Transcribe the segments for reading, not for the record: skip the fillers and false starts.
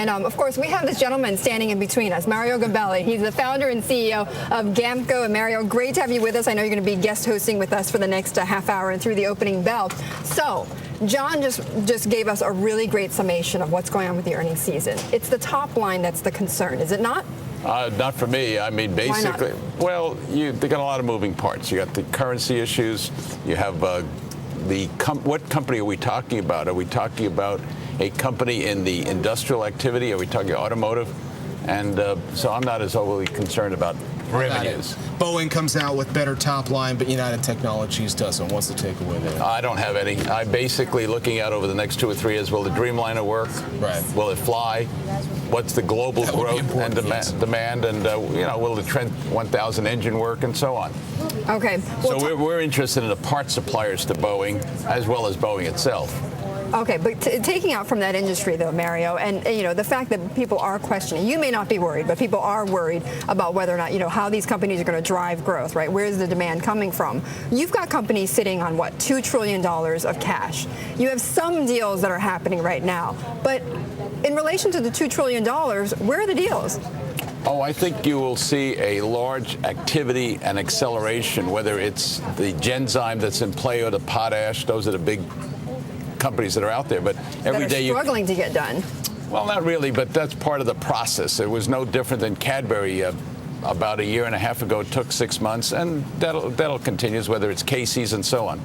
And of course, we have this gentleman standing in between us, Mario Gabelli. He's the founder and CEO of Gamco. And Mario, great to have you with us. I know you're going to be guest hosting with us for the next half hour and through the opening bell. So, John just gave us a really great summation of what's going on with the earnings season. It's the top line that's the concern, is it not? Not for me. I mean, basically, well, they got a lot of moving parts. You got the currency issues. You have what company are we talking about? Are we talking about a company in the industrial activity? Are we talking automotive? And so I'm not as overly concerned about revenues. Boeing comes out with better top line, but United Technologies doesn't. What's the takeaway there? I don't have any. I'm basically looking out over the next 2 or 3 years. Will the Dreamliner work? Right. Will it fly? What's the global growth and demand? And will the Trent 1000 engine work, and so on? Okay. Well, so we're interested in the part suppliers to Boeing, as well as Boeing itself. Okay, but taking out from that industry, though, Mario, and the fact that people are questioning, you may not be worried, but people are worried about whether or not, how these companies are going to drive growth, right? Where's the demand coming from? You've got companies sitting on, what, $2 trillion of cash. You have some deals that are happening right now, but in relation to the $2 trillion, where are the deals? Oh, I think you will see a large activity and acceleration, whether it's the Genzyme that's in play or the potash. Those are the big companies that are out there, but every day you're struggling to get done. Well, not really, but that's part of the process. It was no different than Cadbury about a year and a half ago. It took 6 months, and that'll continue, whether it's Casey's and so on.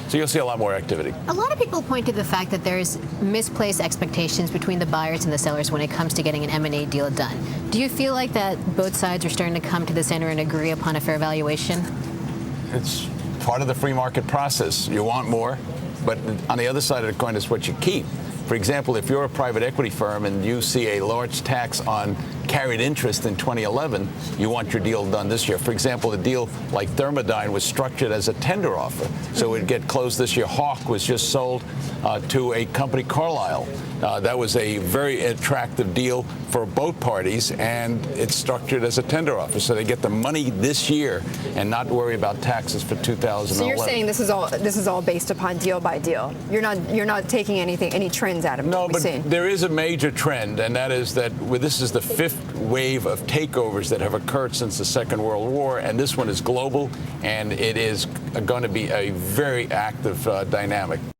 So you'll see a lot more activity. A lot of people point to the fact that there's misplaced expectations between the buyers and the sellers when it comes to getting an M&A deal done. Do you feel like that both sides are starting to come to the center and agree upon a fair valuation? It's part of the free market process. You want more, but on the other side of the coin is what you keep. For example, if you're a private equity firm and you see a large tax on carried interest in 2011, you want your deal done this year. For example, a deal like Dharmarajan was structured as a tender offer, so it would get closed this year. Hawk was just sold to a company, Carlyle. That was a very attractive deal for both parties, and it's structured as a tender offer, so they get the money this year and not worry about taxes for 2011. So you're saying this is all based upon deal by deal. You're not taking any trends out of it. No, but there is a major trend, and that is that this is the 5th wave of takeovers that have occurred since the Second World War, and this one is global, and it is going to be a very active dynamic.